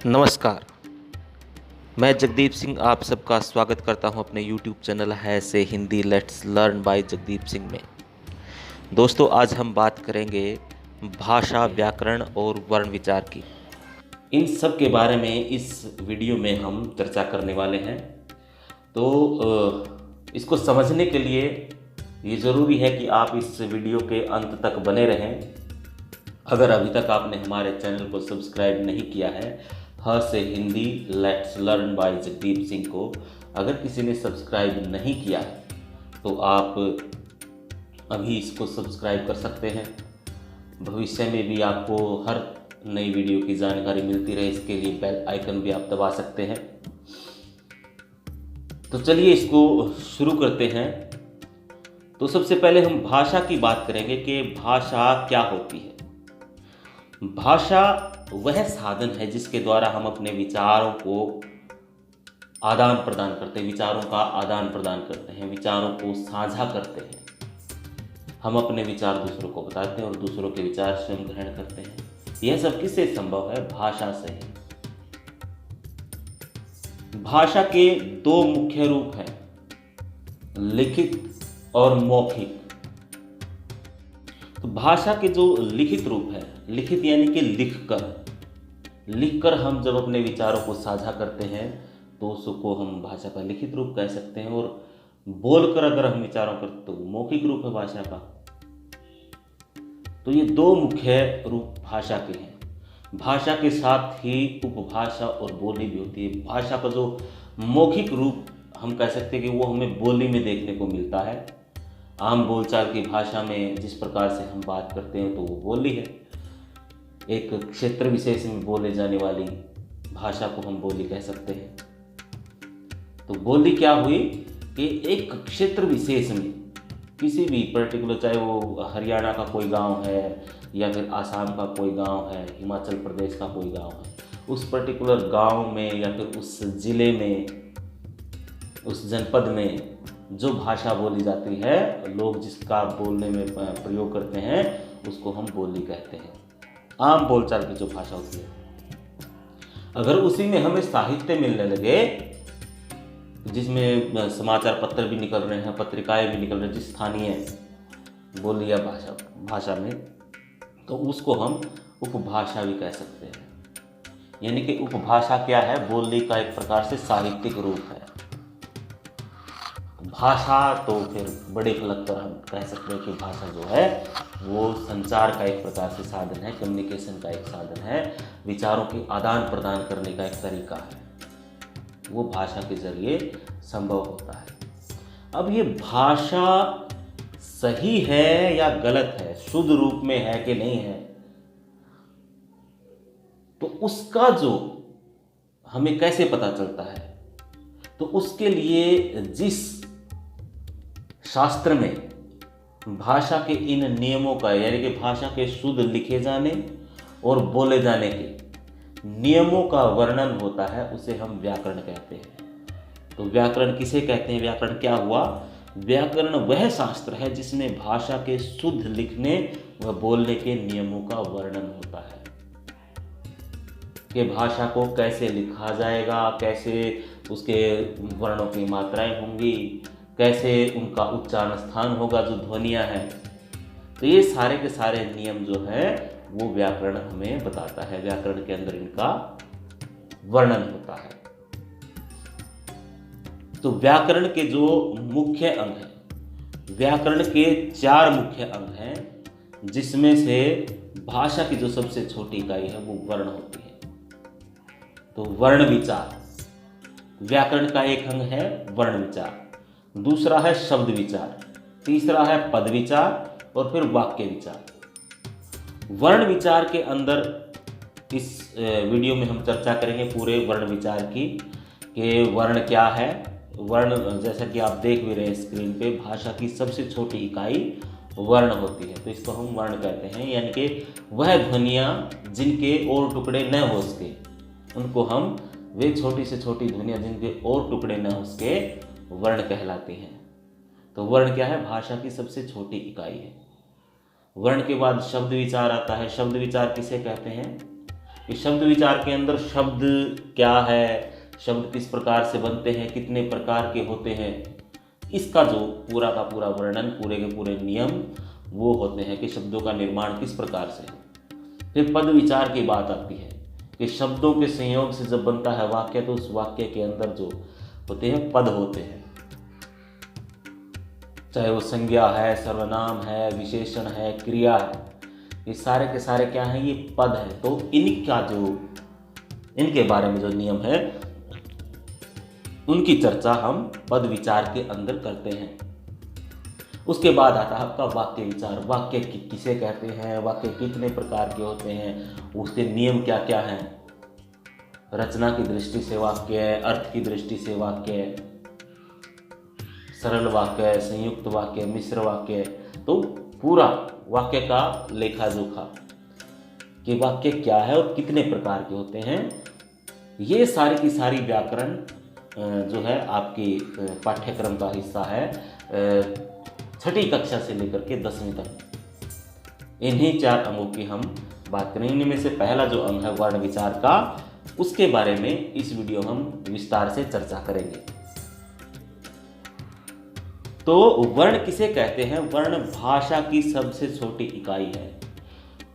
नमस्कार। मैं जगदीप सिंह आप सबका स्वागत करता हूं अपने YouTube चैनल है से Hindi let's learn by Jagdeep Singh में। दोस्तों, आज हम बात करेंगे भाषा, व्याकरण और वर्ण विचार की। इन सब के बारे में इस वीडियो में हम चर्चा करने वाले हैं। तो इसको समझने के लिए ये ज़रूरी है कि आप इस वीडियो के अंत तक बने रहें। अगर अभी तक आपने हमारे चैनल को सब्सक्राइब नहीं किया है, ह से Hindi let's learn by Jagdeep Singh को अगर किसी ने सब्सक्राइब नहीं किया है तो आप अभी इसको सब्सक्राइब कर सकते हैं। भविष्य में भी आपको हर नई वीडियो की जानकारी मिलती रहे, इसके लिए बेल आइकन भी आप दबा सकते हैं। तो चलिए इसको शुरू करते हैं। तो सबसे पहले हम भाषा की बात करेंगे कि भाषा क्या होती है। भाषा वह साधन है जिसके द्वारा हम अपने विचारों को आदान प्रदान करते हैं, विचारों का आदान प्रदान करते हैं, विचारों को साझा करते हैं। हम अपने विचार दूसरों को बताते हैं और दूसरों के विचार स्वयं ग्रहण करते हैं। यह सब किससे संभव है? भाषा से है। भाषा के दो मुख्य रूप हैं, लिखित और मौखिक। तो भाषा के जो लिखित रूप है, लिखित यानी कि लिखकर हम जब अपने विचारों को साझा करते हैं तो उसको हम भाषा का लिखित रूप कह सकते हैं। और बोलकर अगर हम विचारों करते तो मौखिक रूप है भाषा का। तो ये दो मुख्य रूप भाषा के हैं। भाषा के साथ ही उपभाषा और बोली भी होती है। भाषा का जो मौखिक रूप हम कह सकते हैं कि वो हमें बोली में देखने को मिलता है। आम बोलचाल की भाषा में जिस प्रकार से हम बात करते हैं तो वो बोली है। एक क्षेत्र विशेष में बोले जाने वाली भाषा को हम बोली कह सकते हैं। तो बोली क्या हुई कि एक क्षेत्र विशेष में किसी भी पर्टिकुलर, चाहे वो हरियाणा का कोई गांव है या फिर आसाम का कोई गांव है, हिमाचल प्रदेश का कोई गांव है, उस पर्टिकुलर गांव में या फिर उस ज़िले में, उस जनपद में जो भाषा बोली जाती है, लोग जिसका बोलने में प्रयोग करते हैं उसको हम बोली कहते हैं। आम बोलचाल की जो भाषा होती है। अगर उसी में हमें साहित्य मिलने लगे जिसमें समाचार पत्र भी निकल रहे हैं, पत्रिकाएं भी निकल रही हैं जिस स्थानीय बोली या भाषा में, तो उसको हम उपभाषा भी कह सकते हैं। यानी कि उपभाषा क्या है? बोली का एक प्रकार से साहित्यिक रूप है। भाषा तो फिर बड़े फलक पर हम कह सकते हैं कि भाषा जो है वो संचार का एक प्रकार से साधन है, कम्युनिकेशन का एक साधन है, विचारों के आदान प्रदान करने का एक तरीका है। वो भाषा के जरिए संभव होता है। अब ये भाषा सही है या गलत है, शुद्ध रूप में है कि नहीं है, तो उसका जो हमें कैसे पता चलता है? तो उसके लिए जिस शास्त्र में भाषा के इन नियमों का, यानी कि भाषा के शुद्ध लिखे जाने और बोले जाने के नियमों का वर्णन होता है, उसे हम व्याकरण कहते हैं। तो व्याकरण किसे कहते हैं? व्याकरण क्या हुआ? व्याकरण वह शास्त्र है जिसमें भाषा के शुद्ध लिखने व बोलने के नियमों का वर्णन होता है कि भाषा को कैसे लिखा जाएगा, कैसे उसके वर्णों की मात्राएं होंगी, कैसे उनका उच्चारण स्थान होगा, जो ध्वनियाँ हैं। तो ये सारे के सारे नियम जो है वो व्याकरण हमें बताता है। व्याकरण के अंदर इनका वर्णन होता है। तो व्याकरण के जो मुख्य अंग हैं, व्याकरण के 4 मुख्य अंग हैं, जिसमें से भाषा की जो सबसे छोटी इकाई है वो वर्ण होती है। तो वर्ण विचार, व्याकरण का एक अंग है वर्ण विचार, दूसरा है शब्द विचार, तीसरा है पद विचार और फिर वाक्य विचार। वर्ण विचार के अंदर इस वीडियो में हम चर्चा करेंगे पूरे वर्ण विचार की कि वर्ण क्या है। वर्ण, जैसा कि आप देख भी रहे हैं स्क्रीन पे, भाषा की सबसे छोटी इकाई वर्ण होती है। तो इसको हम वर्ण कहते हैं, यानी कि वह ध्वनियाँ जिनके और टुकड़े न हो सके, उनको हम, वे छोटी से छोटी ध्वनियाँ जिनके और टुकड़े न हो सके, वर्ण कहलाती हैं। तो वर्ण क्या है? भाषा की सबसे छोटी इकाई है। वर्ण के बाद शब्द विचार आता है। शब्द विचार किसे कहते हैं? इस शब्द विचार के अंदर शब्द क्या है, शब्द किस प्रकार से बनते हैं, कितने प्रकार के होते हैं, इसका जो पूरा का पूरा वर्णन, पूरे के पूरे नियम वो होते हैं कि शब्दों का निर्माण किस प्रकार से है। फिर पद विचार की बात आती है कि शब्दों के संयोग से जब बनता है वाक्य तो उस वाक्य के अंदर जो होते हैं पद होते हैं, चाहे वो संज्ञा है, सर्वनाम है, विशेषण है, क्रिया है, ये सारे के सारे क्या हैं, ये पद है। तो इनके बारे में जो नियम है उनकी चर्चा हम पद विचार के अंदर करते हैं। उसके बाद आता है आपका वाक्य विचार। वाक्य किसे कहते हैं, वाक्य कितने प्रकार के होते हैं, उसके नियम क्या क्या हैं, रचना की दृष्टि से वाक्य, अर्थ की दृष्टि से वाक्य, सरल वाक्य, संयुक्त वाक्य, मिश्र वाक्य, तो पूरा वाक्य का लेखा जोखा कि वाक्य क्या है और कितने प्रकार के होते हैं, ये सारी की सारी व्याकरण जो है आपकी पाठ्यक्रम का हिस्सा है 6ठी कक्षा से लेकर के 10वीं तक। इन्हीं 4 अंगों की हम बात करेंगे। इनमें से पहला जो अंग है वर्ण विचार का, उसके बारे में इस वीडियो में हम विस्तार से चर्चा करेंगे। तो वर्ण किसे कहते हैं? वर्ण भाषा की सबसे छोटी इकाई है।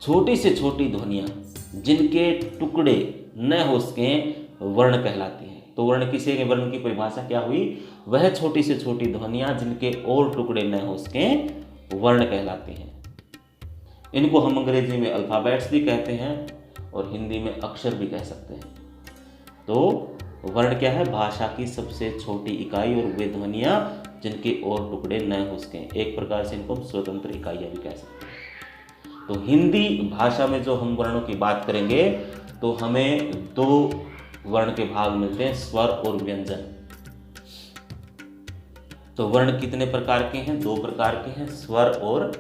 छोटी से छोटी ध्वनियाँ जिनके टुकड़े न हो सकें वर्ण कहलाती हैं। तो वर्ण वर्ण की परिभाषा क्या हुई? वह छोटी से छोटी ध्वनियाँ जिनके और टुकड़े न हो सकें वर्ण कहलाती हैं। इनको हम अंग्रेजी में अल्फ़ाबेट्स भी कहते हैं और हिंदी में अक्षर भी कह सकते हैं। तो वर्ण क्या है? भाषा की सबसे छोटी इकाई और वे ध्वनियाँ जिनके और टुकड़े न हो सकें। एक प्रकार से इनको हम स्वतंत्र इकाइयाँ भी कह सकते हैं। तो हिंदी भाषा में जो हम वर्णों की बात करेंगे तो हमें 2 वर्ण के भाग मिलते हैं, स्वर और व्यंजन। तो वर्ण कितने प्रकार के हैं? 2 प्रकार के हैं, स्वर और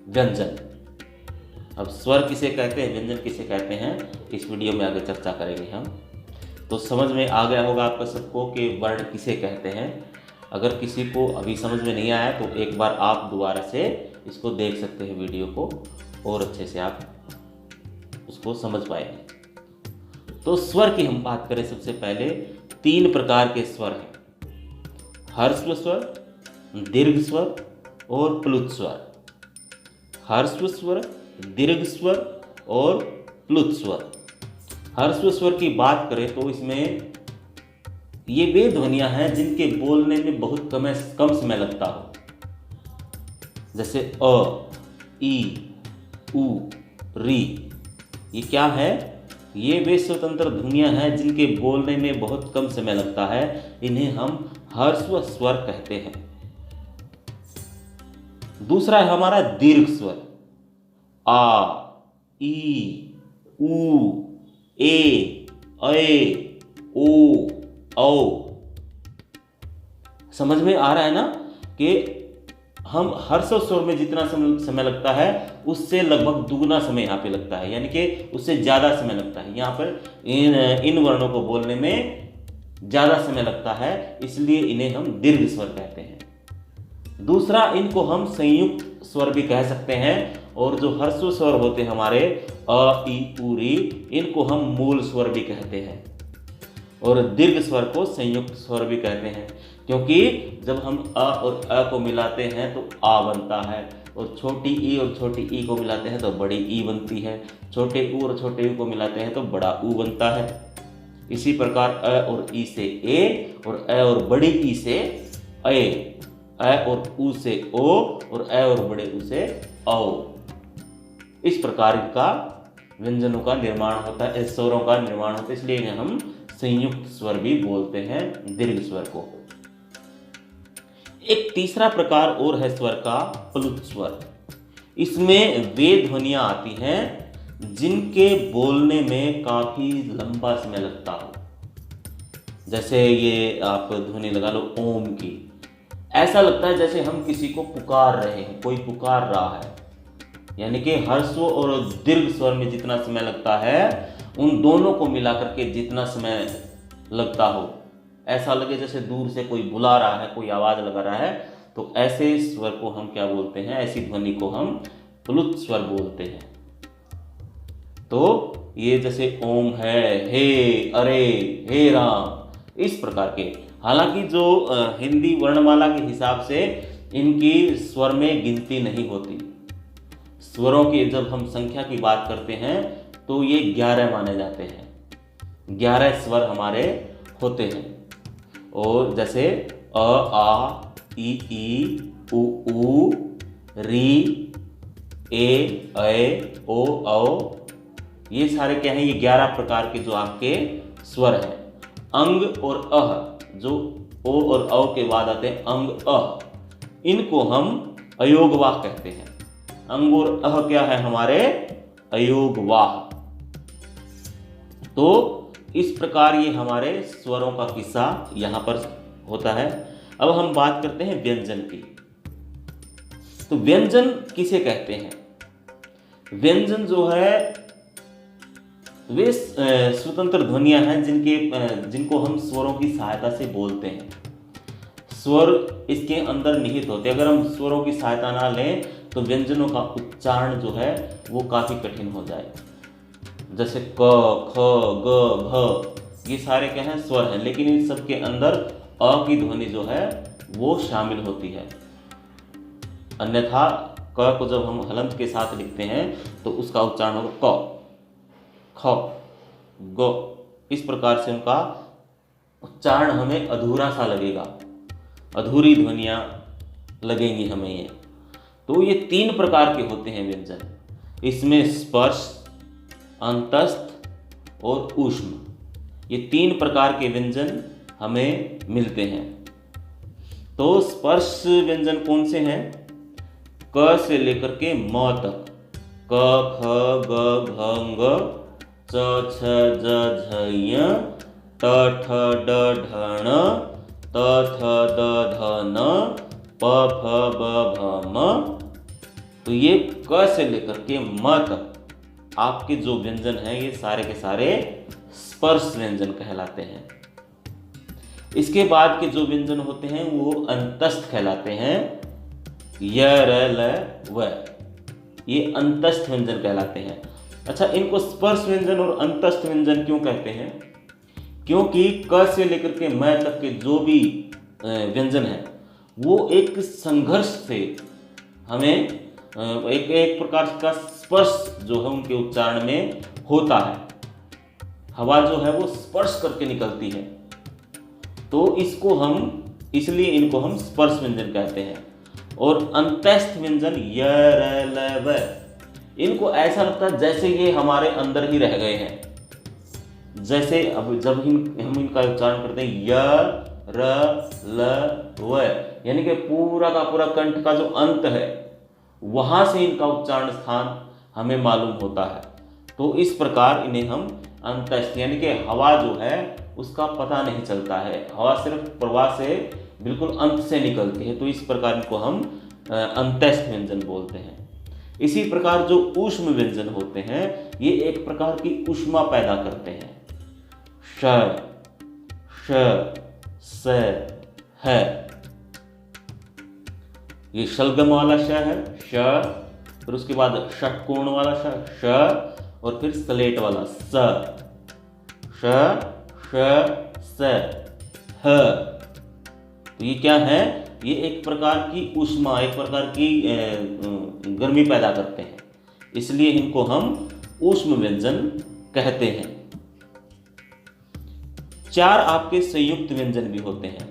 व्यंजन। अब स्वर किसे कहते हैं, व्यंजन किसे कहते हैं, इस वीडियो में आगे चर्चा करेंगे हम। तो समझ में आ गया होगा आपका सबको कि वर्ण किसे कहते हैं। अगर किसी को अभी समझ में नहीं आया तो एक बार आप दोबारा से इसको देख सकते हैं वीडियो को, और अच्छे से आप उसको समझ पाएंगे। तो स्वर की हम बात करें, सबसे पहले 3 प्रकार के स्वर हैं, ह्रस्व स्वर, दीर्घ स्वर और प्लुत स्वर। ह्रस्व स्वर, दीर्घ स्वर और प्लुत स्वर। ह्रस्व स्वर की बात करें तो इसमें ये वे ध्वनियां हैं जिनके बोलने में बहुत कम समय लगता हो, जैसे अ, ई, उ, री। ये क्या है? ये वे स्वतंत्र ध्वनियां हैं जिनके बोलने में बहुत कम समय लगता है। इन्हें हम ह्रस्व स्वर कहते हैं। दूसरा है हमारा दीर्घ स्वर, आ, ई, उ, ए, ओ, औ। समझ में आ रहा है ना कि हम ह्रस्व स्वर में जितना समय लगता है उससे लगभग दुगना समय यहाँ पे लगता है, यानी कि उससे ज़्यादा समय लगता है। यहाँ पर इन वर्णों को बोलने में ज़्यादा समय लगता है, इसलिए इन्हें हम दीर्घ स्वर कहते हैं। दूसरा, इनको हम संयुक्त स्वर भी कह सकते हैं, और जो ह्रस्व स्वर होते हैं हमारे अ, ई, उ, री, इनको हम मूल स्वर भी कहते हैं, और दीर्घ स्वर को संयुक्त स्वर भी कहते हैं, क्योंकि जब हम अ और अ को मिलाते हैं तो आ बनता है, और छोटी ई और छोटी ई को मिलाते हैं तो बड़ी ई बनती है, छोटे ऊ और छोटे ऊ को मिलाते हैं तो बड़ा ऊ बनता है। इसी प्रकार अ और ई से ए, और अ और बड़ी ई से ए, अ और ऊ से ओ, और अ और बड़े ऊ से औ। इस प्रकार का व्यंजनों का निर्माण होता है, स्वरों का निर्माण होता है, इसलिए इन्हें हम संयुक्त स्वर भी बोलते हैं, दीर्घ स्वर को। एक तीसरा प्रकार और है स्वर का, प्लुत स्वर। इसमें वे ध्वनियां आती हैं जिनके बोलने में काफी लंबा समय लगता हो, जैसे ये आप ध्वनि लगा लो ओम की। ऐसा लगता है जैसे हम किसी को पुकार रहे हैं, कोई पुकार रहा है, यानी कि ह्रस्व और दीर्घ स्वर में जितना समय लगता है उन दोनों को मिलाकर के जितना समय लगता हो, ऐसा लगे जैसे दूर से कोई बुला रहा है, कोई आवाज लगा रहा है, तो ऐसे स्वर को हम क्या बोलते हैं, ऐसी ध्वनि को हम प्लुत स्वर बोलते हैं। तो ये जैसे ओम है, हे, अरे, हे राम, इस प्रकार के। हालांकि जो हिंदी वर्णमाला के हिसाब से इनकी स्वर में गिनती नहीं होती। स्वरों की जब हम संख्या की बात करते हैं तो ये 11 माने जाते हैं। 11 स्वर हमारे होते हैं। और जैसे अ, आ, ई, उ, री, ए, ओ, औ, ये सारे क्या हैं? ये 11 प्रकार के जो आपके स्वर हैं। अंग और अह, जो ओ और औ के बाद आते हैं अंग, अह, इनको हम अयोगवाह कहते हैं। अंग और अह क्या है? हमारे अयोगवाह। तो इस प्रकार ये हमारे स्वरों का किस्सा यहाँ पर होता है। अब हम बात करते हैं व्यंजन की। तो व्यंजन किसे कहते हैं? व्यंजन जो है वे स्वतंत्र ध्वनियां हैं जिनको हम स्वरों की सहायता से बोलते हैं। स्वर इसके अंदर निहित होते हैं। अगर हम स्वरों की सहायता ना लें तो व्यंजनों का उच्चारण जो है वो काफ़ी कठिन हो जाए। जैसे क, ख, ग, घ, ये सारे क्या हैं? स्वर हैं, लेकिन इन सब के अंदर अ की ध्वनि जो है वो शामिल होती है। अन्यथा क को जब हम हलंत के साथ लिखते हैं तो उसका उच्चारण होगा क, ख, ग। इस प्रकार से उनका उच्चारण हमें अधूरा सा लगेगा, अधूरी ध्वनियाँ लगेंगी हमें ये। तो ये 3 प्रकार के होते हैं व्यंजन। इसमें स्पर्श, अंतस्थ और ऊष्म, ये 3 प्रकार के व्यंजन हमें मिलते हैं। तो स्पर्श व्यंजन कौन से हैं? क से लेकर के म तक। क, ख, ग, घ, ङ, च, छ, ज, झ, ञ, ट, ठ, ड, ढ, ण, त, थ, द, ध, न, प, फ, ब, भ, म। तो ये क से लेकर के म तक आपके जो व्यंजन हैं ये सारे के सारे स्पर्श व्यंजन कहलाते हैं। इसके बाद के जो व्यंजन होते हैं वो अंतस्थ कहलाते हैं। य, र, ल, व, ये अंतस्थ व्यंजन कहलाते हैं। अच्छा, इनको स्पर्श व्यंजन और अंतस्थ व्यंजन क्यों कहते हैं? क्योंकि क से लेकर के म तक के जो भी व्यंजन है वो एक संघर्ष से हमें एक प्रकार का स्पर्श जो है उनके उच्चारण में होता है। हवा जो है वो स्पर्श करके निकलती है, तो इसलिए इनको हम स्पर्श व्यंजन कहते हैं। और अंतस्थ व्यंजन य, र, ल, व, इनको ऐसा लगता है जैसे ये हमारे अंदर ही रह गए हैं। जैसे अब जब हम इनका उच्चारण करते हैं य, र, ल, व, यानी कि पूरा का पूरा कंठ का जो अंत है वहां से इनका उच्चारण स्थान हमें मालूम होता है। तो इस प्रकार इन्हें हम अंतस्थ, यानी कि हवा जो है उसका पता नहीं चलता है, हवा सिर्फ प्रवाह से बिल्कुल अंत से निकलती है, तो इस प्रकार इनको हम अंतस्थ व्यंजन बोलते हैं। इसी प्रकार जो ऊष्म व्यंजन होते हैं ये एक प्रकार की ऊष्मा पैदा करते हैं। श, श, स, ह, ये शलगम वाला श है, श, फिर उसके बाद षटकोण वाला श, और फिर स्लेट वाला स, श, स, ह। तो ये क्या है? ये एक प्रकार की ऊष्मा, एक प्रकार की गर्मी पैदा करते हैं, इसलिए इनको हम ऊष्म व्यंजन कहते हैं। 4 आपके संयुक्त व्यंजन भी होते हैं,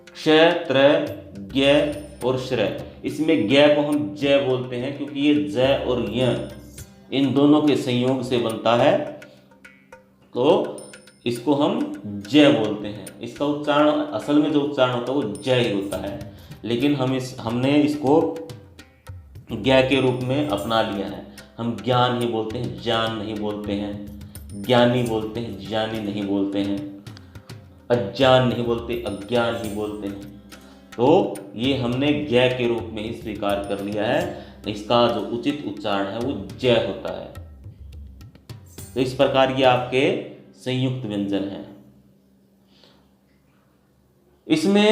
क्ष, त्र, ज्ञ और श्र। इसमें ज्ञ को हम ज बोलते हैं क्योंकि ये ज और य इन दोनों के संयोग से बनता है, तो इसको हम ज बोलते हैं। इसका उच्चारण असल में जो उच्चारण होता है वो ज ही होता है, लेकिन हमने इसको ज्ञ के रूप में अपना लिया है। हम ज्ञान ही बोलते हैं, ज्ञान नहीं बोलते हैं, ज्ञानी बोलते हैं, ज्ञानी नहीं बोलते हैं, अज्ञान नहीं बोलते, अज्ञान ही बोलते हैं। तो ये हमने ज्ञ के रूप में ही स्वीकार कर लिया है, इसका जो उचित उच्चारण है वो ज होता है। तो इस प्रकार ये आपके संयुक्त व्यंजन हैं। इसमें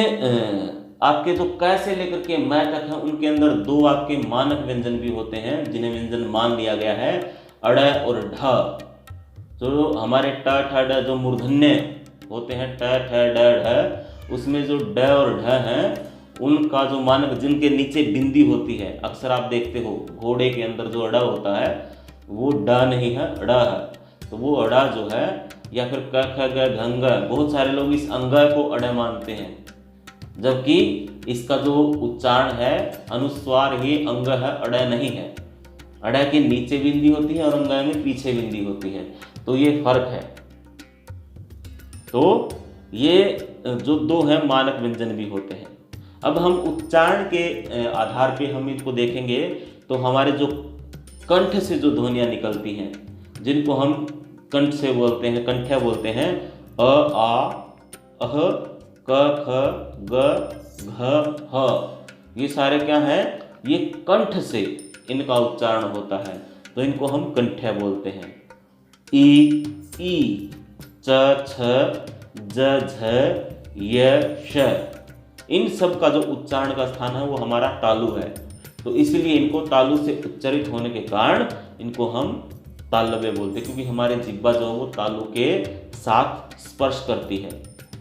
आपके जो क से लेकर के मैं तक हैं उनके अंदर 2 आपके मानक व्यंजन भी होते हैं जिन्हें व्यंजन मान लिया गया है। अड़ और ढ, जो हमारे ट ठ ड जो मूर्धन्य होते हैं ट ठ ड ढ, उसमें जो ड और ढ हैं उनका जो मानक, जिनके नीचे बिंदी होती है, अक्सर आप देखते हो घोड़े के अंदर जो अड़ा होता है वो ड नहीं है, अड़ा है। तो वो अड़ा जो है, या फिर क ख ग घ ङ, बहुत सारे लोग इस अंग को अड़ा मानते हैं, जबकि इसका जो उच्चारण है अनुस्वार ही अंग है, अड़ा नहीं है। अड़ा के नीचे बिंदी होती है और अंग में पीछे बिंदी होती है, तो ये फर्क है। तो ये जो दो हैं मानक व्यंजन भी होते हैं। अब हम उच्चारण के आधार पे हम इसको देखेंगे, तो हमारे जो कंठ से जो ध्वनियाँ निकलती हैं, जिनको हम कंठ से बोलते हैं, कंठ्या बोलते हैं, अ आ अह क ख ग घ ह, ये सारे क्या हैं, ये कंठ से इनका उच्चारण होता है, तो इनको हम कंठ्या बोलते हैं। ई ई च छ ज झ य श, इन सब का जो उच्चारण का स्थान है वो हमारा तालु है, तो इसलिए इनको तालु से उच्चारित होने के कारण इनको हम तालव्य बोलते हैं, क्योंकि हमारे जिह्वा जो है वो तालु के साथ स्पर्श करती है,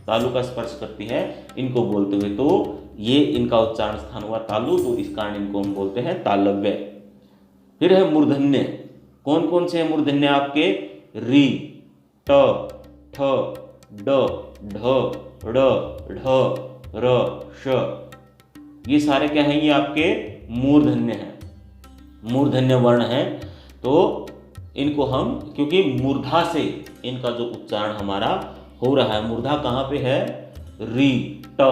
तालु का स्पर्श करती है इनको बोलते हुए, तो ये इनका उच्चारण स्थान हुआ तालु, तो इस कारण इनको हम बोलते हैं तालव्य। फिर है मूर्धन्य। कौन कौन से हैं मूर्धन्य आपके? री, ट, ठ, ड, ढ, ड़, ढ, र, श, ये सारे क्या हैं, ये आपके मूर्धन्य हैं, मूर्धन्य वर्ण हैं। तो इनको हम, क्योंकि मूर्धा से इनका जो उच्चारण हमारा हो रहा है, मूर्धा कहाँ पे है? री, ट,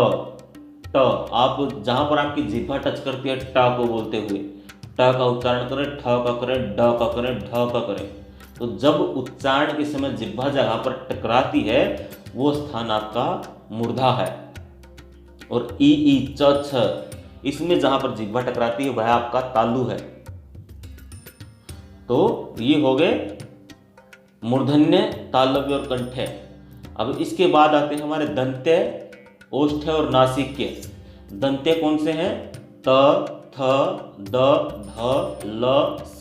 ट, आप जहाँ पर आपकी जिह्वा टच करती है ट को बोलते हुए, ट का उच्चारण करें, ठ का करें, ड का करें, ढ का करें, तो जब उच्चारण के समय जिह्वा जगह पर टकराती है वो स्थान आपका मूर्धा है। और ई च छ, इसमें जहां पर जिह्वा टकराती है वह आपका तालु है। तो ये हो गए मूर्धन्य, तालव्य और कंठ्य। अब इसके बाद आते हैं हमारे दंत्य, ओष्ठ्य और नासिक्य। दंत्य कौन से हैं? त, थ, द, ध, ल, स,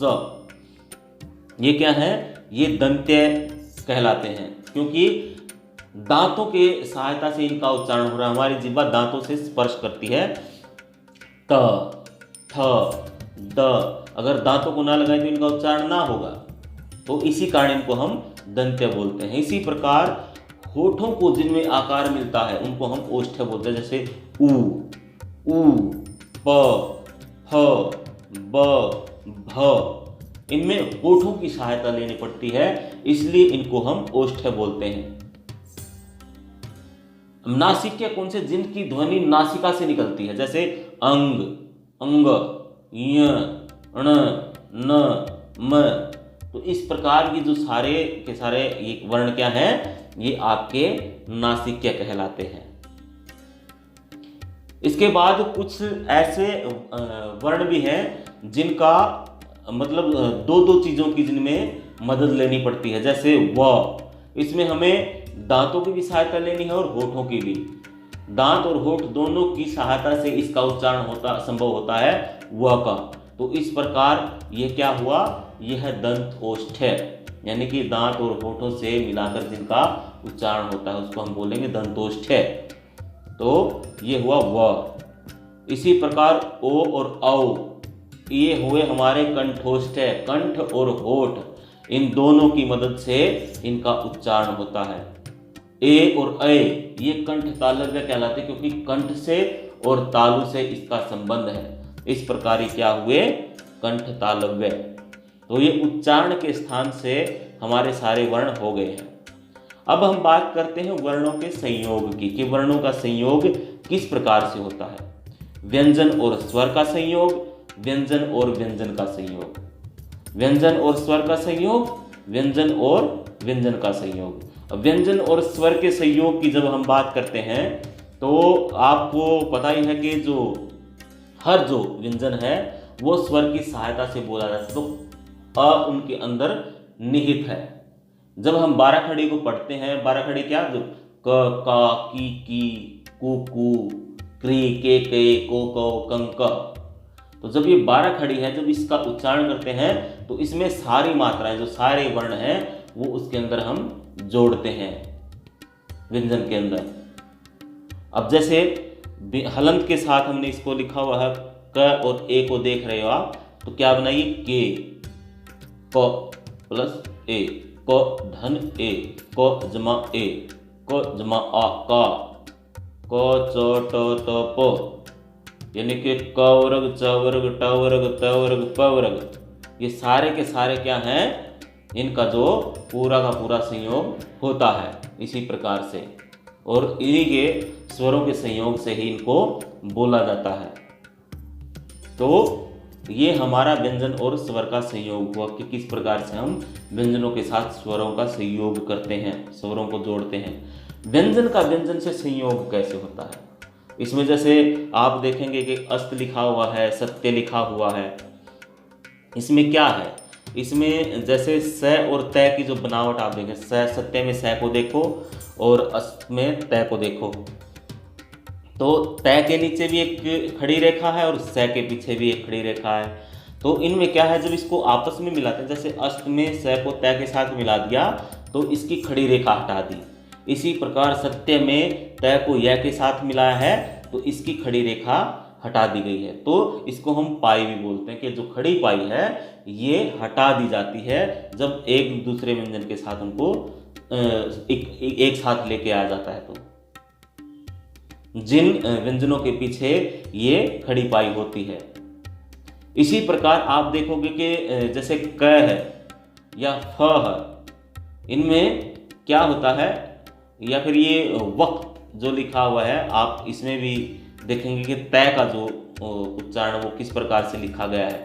ये क्या है? ये दंत्य कहलाते हैं, क्योंकि दांतों के सहायता से इनका उच्चारण हो रहा है, हमारी जिह्वा दांतों से स्पर्श करती है। त, थ, द, अगर दांतों को ना लगाए तो इनका उच्चारण ना होगा, तो इसी कारण इनको हम दंत्य बोलते हैं। इसी प्रकार होठों को जिनमें आकार मिलता है उनको हम ओष्ठ्य बोलते हैं, जैसे उ, प, ह, ब, भ, इनमें होठों की सहायता लेनी पड़ती है, इसलिए इनको हम ओष्ठ्य बोलते हैं। नासिक्य कौन से? जिनकी ध्वनि नासिका से निकलती है, जैसे अंग, अंग, य, ण, न, म, तो इस प्रकार की जो सारे के सारे ये वर्ण क्या हैं, ये आपके नासिक्य कहलाते हैं। इसके बाद कुछ ऐसे वर्ण भी हैं जिनका मतलब दो दो चीजों की जिनमें मदद लेनी पड़ती है, जैसे व, इसमें हमें दांतों की भी सहायता लेनी है और होठों की भी। दांत और होठ दोनों की सहायता से इसका उच्चारण संभव होता है व का। तो इस प्रकार ये क्या हुआ? यह है दंत ओष्ठ्य, यानी कि दांत और होठों से मिलाकर जिनका उच्चारण होता है उसको हम बोलेंगे दंतोष्ठ्य। तो ये हुआ व। इसी प्रकार ओ और औ, ये हुए हमारे कंठोष्ठ्य। कंठ और होठ इन दोनों की मदद से इनका उच्चारण होता है। ए और अ, ये कंठ तालव्य कहलाते हैं, क्योंकि कंठ से और तालु से इसका संबंध है। इस प्रकार ये क्या हुए? कंठ तालव्य। तो ये उच्चारण के स्थान से हमारे सारे वर्ण हो गए हैं। अब हम बात करते हैं वर्णों के संयोग की, कि वर्णों का संयोग किस प्रकार से होता है। व्यंजन और स्वर का संयोग, व्यंजन और व्यंजन का संयोग, व्यंजन और स्वर का संयोग, व्यंजन और व्यंजन का संयोग। व्यंजन और स्वर के संयोग की जब हम बात करते हैं तो आपको पता ही है कि जो हर जो व्यंजन है वो स्वर की सहायता से बोला जाता है, तो अ उनके अंदर निहित है। जब हम 12 खड़ी को पढ़ते हैं, 12 खड़ी क्या? जो क, का, की, कु, कु, क्री, के, को, कं, क, तो जब ये 12 खड़ी है, जब इसका उच्चारण करते हैं तो इसमें सारी मात्राएं, जो सारे वर्ण हैं, वो उसके अंदर हम जोड़ते हैं व्यंजन के अंदर। अब जैसे हलंत के साथ हमने इसको लिखा हुआ है, क और ए को देख रहे हो आप, तो क्या बनाइए, के, क प्लस ए, क धन ए, क जमा ए, क जमा आ, का, क च ट त प, यानी कि क वर्ग, च वर्ग, ट वर्ग, त वर्ग, प वर्ग। ये सारे के सारे क्या हैं, इनका जो पूरा का पूरा संयोग होता है इसी प्रकार से, और इन्हीं के स्वरों के संयोग से ही इनको बोला जाता है। तो ये हमारा व्यंजन और स्वर का संयोग हुआ कि किस प्रकार से हम व्यंजनों के साथ स्वरों का संयोग करते हैं, स्वरों को जोड़ते हैं। व्यंजन का व्यंजन से संयोग कैसे होता है, इसमें जैसे आप देखेंगे कि अस्त लिखा हुआ है, सत्य लिखा हुआ है। इसमें क्या है, इसमें जैसे स और तय की जो बनावट आप देखें, सत्य में स को देखो और अस्त में तय को देखो, तो तय के नीचे भी एक खड़ी रेखा है और स के पीछे भी एक खड़ी रेखा है। तो इनमें क्या है, जब इसको आपस में मिलाते हैं, जैसे अस्त में स को तय के साथ मिला दिया तो इसकी खड़ी रेखा हटा दी। इसी प्रकार सत्य में तय को य के साथ मिलाया है तो इसकी खड़ी रेखा हटा दी गई है। तो इसको हम पाई भी बोलते हैं कि जो खड़ी पाई है ये हटा दी जाती है जब एक दूसरे व्यंजन के साथ उनको एक साथ लेके आ जाता है। तो जिन व्यंजनों के पीछे ये खड़ी पाई होती है। इसी प्रकार आप देखोगे कि जैसे क है या फ है, इनमें क्या होता है, या फिर ये वक्त जो लिखा हुआ है आप इसमें भी देखेंगे कि तय का जो उच्चारण वो किस प्रकार से लिखा गया है।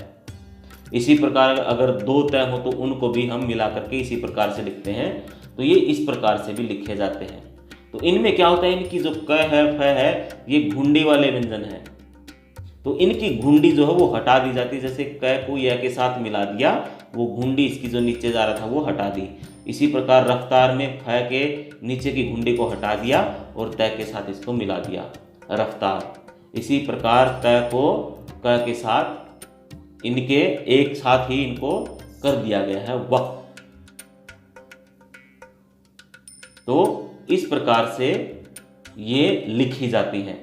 इसी प्रकार अगर दो तय हो तो उनको भी हम मिला करके इसी प्रकार से लिखते हैं, तो ये इस प्रकार से भी लिखे जाते हैं। तो इनमें क्या होता है, इनकी जो क है फ है ये घुंडी वाले व्यंजन है, तो इनकी घुंडी जो है वो हटा दी जाती है। जैसे क को य के साथ मिला दिया, वो घुंडी इसकी जो नीचे जा रहा था वो हटा दी। इसी प्रकार रफ्तार में फ के नीचे की घुंडी को हटा दिया और तय के साथ इसको मिला दिया, रफ्तार। इसी प्रकार तय को क के साथ इनके एक साथ ही इनको कर दिया गया है वक्त। तो इस प्रकार से ये लिखी जाती हैं,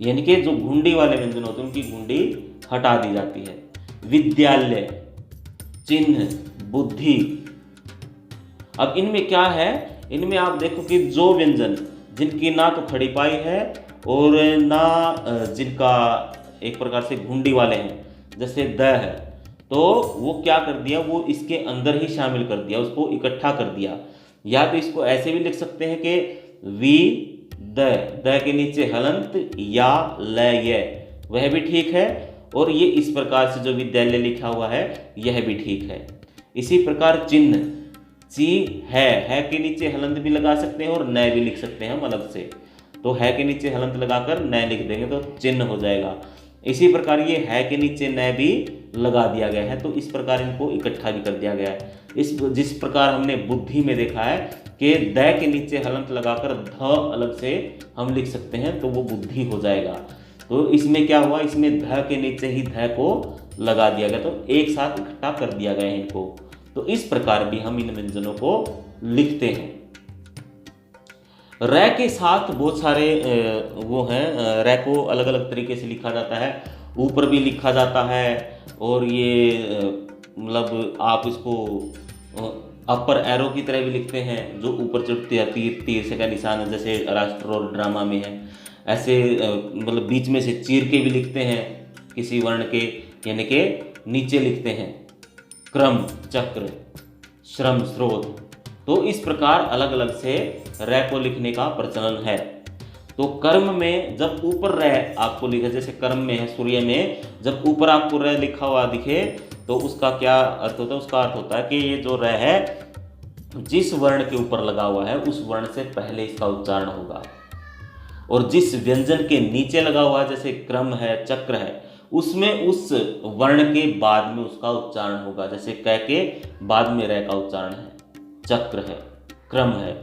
यानी कि जो घुंडी वाले व्यंजन होते हैं उनकी घुंडी हटा दी जाती है। विद्यालय, चिन्ह, बुद्धि। अब इनमें क्या है, इनमें आप देखो कि जो व्यंजन जिनकी ना तो खड़ी पाई है और ना जिनका एक प्रकार से घुंडी वाले हैं, जैसे द है, तो वो क्या कर दिया, वो इसके अंदर ही शामिल कर दिया, उसको इकट्ठा कर दिया। या तो इसको ऐसे भी लिख सकते हैं कि वी द के नीचे हलंत या लय, वह भी ठीक है। और ये इस प्रकार से जो विद्यालय लिखा हुआ है यह भी ठीक है। इसी प्रकार चिन्ह, ची है के नीचे हलंत भी लगा सकते हैं और नय भी लिख सकते हैं हम अलग से। तो है के नीचे हलंत लगाकर नय लिख देंगे तो चिन्ह हो जाएगा। इसी प्रकार ये है के नीचे नय भी लगा दिया गया है, तो इस प्रकार इनको इकट्ठा भी कर दिया गया है। जिस प्रकार हमने बुद्धि में देखा है कि द के नीचे हलंत लगाकर ध अलग से हम लिख सकते हैं तो वो बुद्धि हो जाएगा। तो इसमें क्या हुआ, इसमें ध के नीचे ही ध को लगा दिया गया, तो एक साथ इकट्ठा कर दिया गया है इनको। तो इस प्रकार भी हम इन व्यंजनों को लिखते हैं। रै के साथ बहुत सारे वो हैं, रै को अलग अलग तरीके से लिखा जाता है, ऊपर भी लिखा जाता है और ये मतलब आप इसको अपर एरो की तरह भी लिखते हैं, जो ऊपर चढ़ती है तीर से का निशान है, जैसे राष्ट्र और ड्रामा में है। ऐसे मतलब बीच में से चीर के भी लिखते हैं किसी वर्ण के, यानी कि नीचे लिखते हैं क्रम, चक्र, श्रम, स्रोत। तो इस प्रकार अलग अलग से रै को लिखने का प्रचलन है। तो कर्म में जब ऊपर रै आपको लिखा, जैसे कर्म में है सूर्य में, जब ऊपर आपको रै लिखा हुआ दिखे तो उसका क्या अर्थ होता है, उसका अर्थ होता है कि ये जो रै है जिस वर्ण के ऊपर लगा हुआ है उस वर्ण से पहले इसका उच्चारण होगा, और जिस व्यंजन के नीचे लगा हुआ है जैसे क्रम है, चक्र है, उसमें उस वर्ण के बाद में उसका उच्चारण होगा। जैसे क के बाद में रै का उच्चारण है, चक्र है, क्रम है।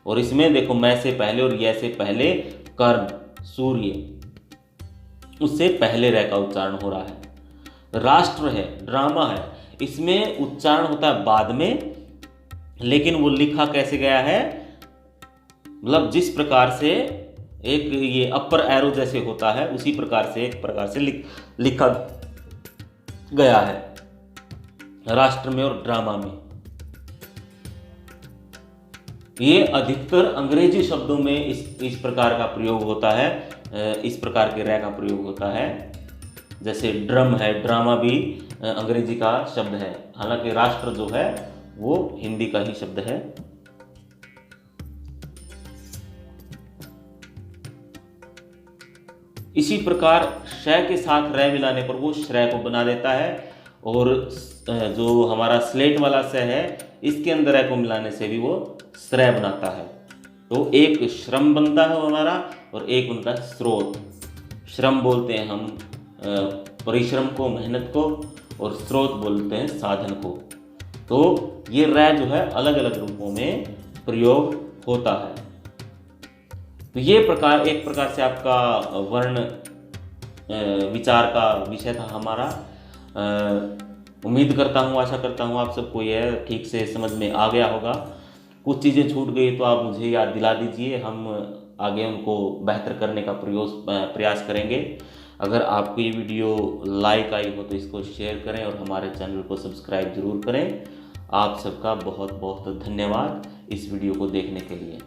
और इसमें देखो मैं से पहले और य से पहले कर्म, सूर्य, उससे पहले र का उच्चारण हो रहा है। राष्ट्र है, ड्रामा है, इसमें उच्चारण होता है बाद में, लेकिन वो लिखा कैसे गया है, मतलब जिस प्रकार से एक ये अपर एरो जैसे होता है उसी प्रकार से एक प्रकार से लिखा गया है राष्ट्र में और ड्रामा में। ये अधिकतर अंग्रेजी शब्दों में इस प्रकार का प्रयोग होता है, इस प्रकार के रै का प्रयोग होता है। जैसे ड्रम है, ड्रामा भी अंग्रेजी का शब्द है, हालांकि राष्ट्र जो है वो हिंदी का ही शब्द है। इसी प्रकार श के साथ रै मिलाने पर वो श्रय को बना देता है, और जो हमारा स्लेट वाला स है इसके अंदर रै को मिलाने से भी वो श्रय बनाता है। तो एक श्रम बनता है हमारा और एक उनका स्रोत। श्रम बोलते हैं हम परिश्रम को, मेहनत को, और स्रोत बोलते हैं साधन को। तो ये रै जो है अलग अलग रूपों में प्रयोग होता है। तो ये एक प्रकार से आपका वर्ण विचार का विषय था हमारा। उम्मीद करता हूँ, आशा करता हूँ आप सबको यह ठीक से समझ में आ गया होगा। कुछ चीज़ें छूट गई तो आप मुझे याद दिला दीजिए, हम आगे उनको बेहतर करने का प्रयास करेंगे। अगर आपको ये वीडियो लाइक आई हो तो इसको शेयर करें और हमारे चैनल को सब्सक्राइब जरूर करें। आप सबका बहुत बहुत धन्यवाद इस वीडियो को देखने के लिए।